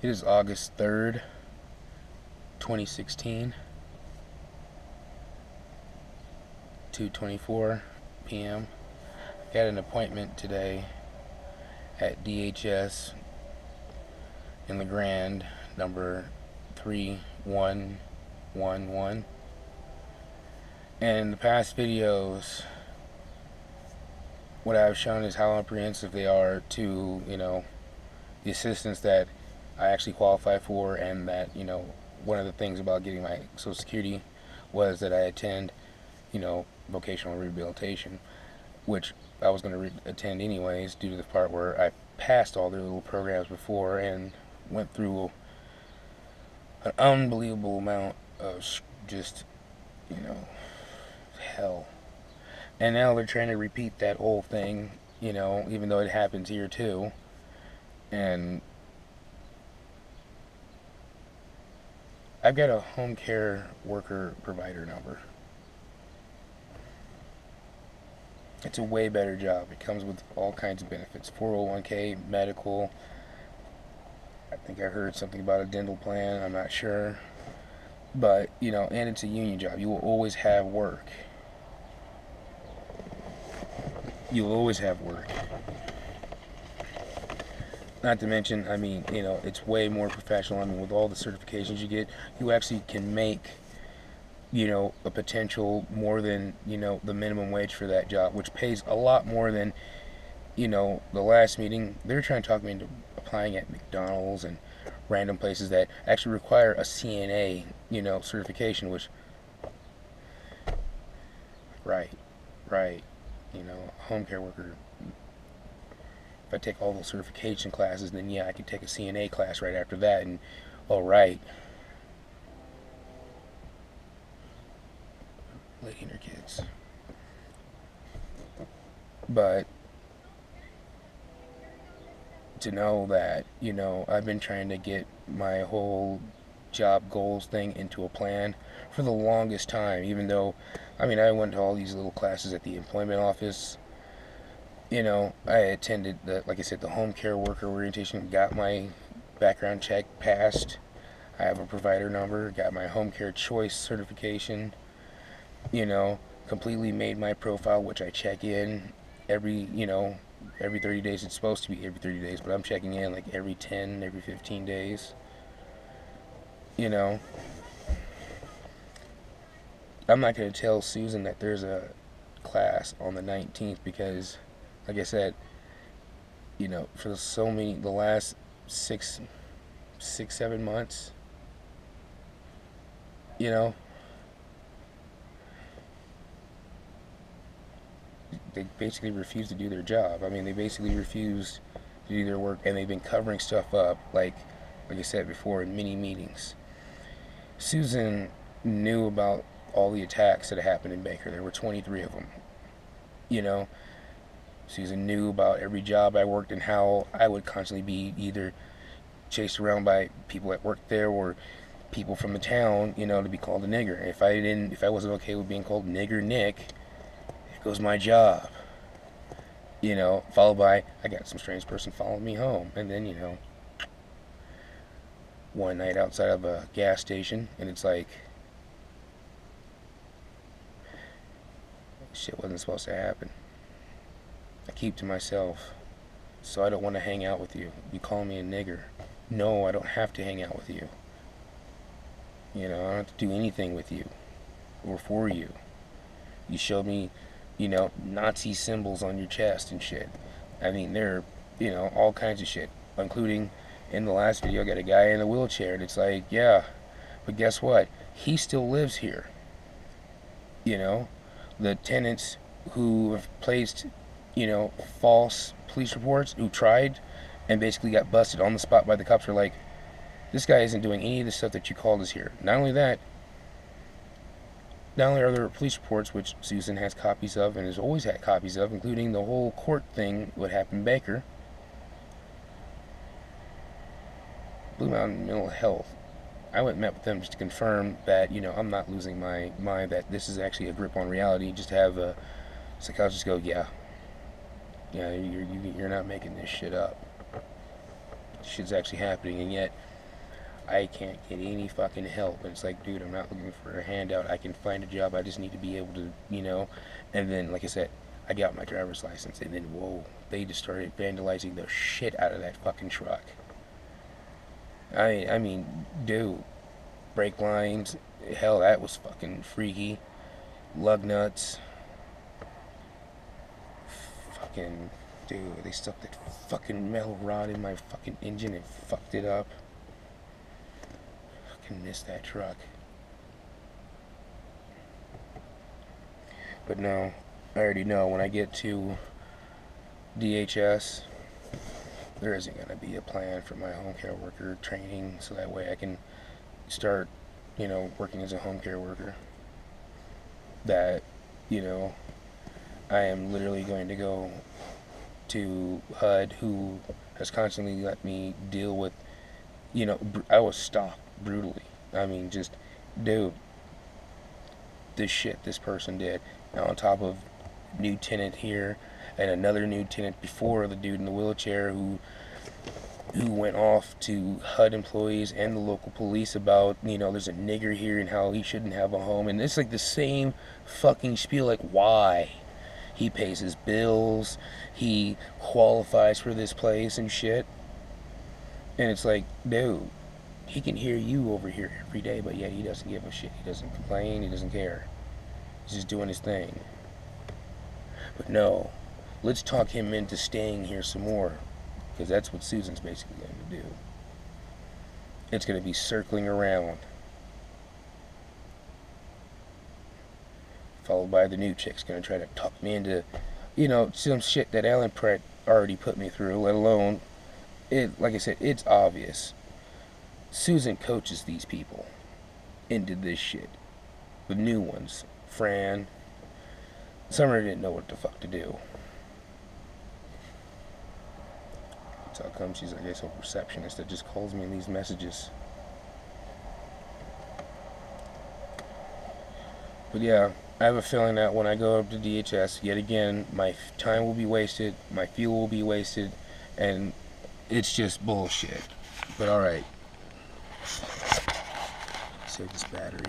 It is August 3rd, 2016, 2:24 p.m. Got an appointment today at DHS in the Grand, number 3111. And in the past videos, what I've shown is how apprehensive they are to, the assistance that I actually qualify for, and that, one of the things about getting my Social Security was that I attend, vocational rehabilitation, which I was going to attend anyways due to the part where I passed all their little programs before and went through an unbelievable amount of just, hell. And now they're trying to repeat that whole thing, even though it happens here too. And I've got a home care worker provider number. It's a way better job. It comes with all kinds of benefits. 401k, medical. I think I heard something about a dental plan. I'm not sure. But, and it's a union job. You will always have work. You'll always have work. Not to mention, it's way more professional. With all the certifications you get, you actually can make, a potential more than, the minimum wage for that job, which pays a lot more than, the last meeting. They were trying to talk me into applying at McDonald's and random places that actually require a CNA, certification, which, right, home care worker. If I take all those certification classes, then yeah, I could take a CNA class right after that, and alright. Lady and her kids. But to know that, I've been trying to get my whole job goals thing into a plan for the longest time, even though, I went to all these little classes at the employment office. I attended like I said, the home care worker orientation, got my background check passed. I have a provider number, got my home care choice certification, completely made my profile, which I check in every 30 days. It's supposed to be every 30 days, but I'm checking in like every 10, every 15 days. I'm not going to tell Susan that there's a class on the 19th because, like I said, for the last 7 months, they basically refuse to do their job. They basically refuse to do their work, and they've been covering stuff up, like I said before, in many meetings. Susan knew about all the attacks that happened in Baker. There were 23 of them. Susan knew about every job I worked and how I would constantly be either chased around by people that worked there or people from the town, to be called a nigger. If I wasn't okay with being called Nigger Nick, here goes my job. Followed by, I got some strange person following me home. And then, one night outside of a gas station, and it's like, shit wasn't supposed to happen. I keep to myself, so I don't want to hang out with you. You call me a nigger. No, I don't have to hang out with you. I don't have to do anything with you or for you. You showed me, Nazi symbols on your chest and shit. They're, all kinds of shit, including in the last video, I got a guy in a wheelchair, and it's like, yeah, but guess what? He still lives here. The tenants who have placed, false police reports, who tried and basically got busted on the spot by the cops, are like, this guy isn't doing any of the stuff that you called us here. Not only that, not only are there police reports, which Susan has copies of and has always had copies of, including the whole court thing, what happened in Baker, Blue Mountain Mental Health. I went and met with them just to confirm that, I'm not losing my mind, that this is actually a grip on reality. Just to have a psychologist go, yeah, you're not making this shit up. Shit's actually happening, and yet I can't get any fucking help. And it's like, dude, I'm not looking for a handout. I can find a job. I just need to be able to, you know. And then, like I said, I got my driver's license, and then whoa, they just started vandalizing the shit out of that fucking truck. I mean, dude, brake lines, hell, that was fucking freaky. Lug nuts, fucking, dude, they stuck that fucking metal rod in my fucking engine and fucked it up. Fucking missed that truck. But no, I already know when I get to DHS, there isn't going to be a plan for my home care worker training, so that way I can start, you know, working as a home care worker. That, you know, I am literally going to go to HUD, who has constantly let me deal with, you know, I was stalked brutally. I mean, just, dude, this shit this person did. Now on top of new tenant here and another new tenant before, the dude in the wheelchair who went off to HUD employees and the local police about, you know, there's a nigger here and how he shouldn't have a home. And it's like the same fucking spiel, like why? He pays his bills, he qualifies for this place and shit. And it's like, dude, he can hear you over here every day, but yet he doesn't give a shit. He doesn't complain, he doesn't care. He's just doing his thing. But no, let's talk him into staying here some more, because that's what Susan's basically going to do. It's going to be circling around, followed by the new chick's going to try to talk me into, you know, some shit that Alan Pratt already put me through, let alone, it. Like I said, it's obvious. Susan coaches these people into this shit. The new ones, Fran, Summer didn't know what the fuck to do. That's how come she's, I guess, a receptionist that just calls me and leaves messages. But yeah, I have a feeling that when I go up to DHS, yet again, my time will be wasted, my fuel will be wasted, and it's just bullshit. But alright. Save this battery.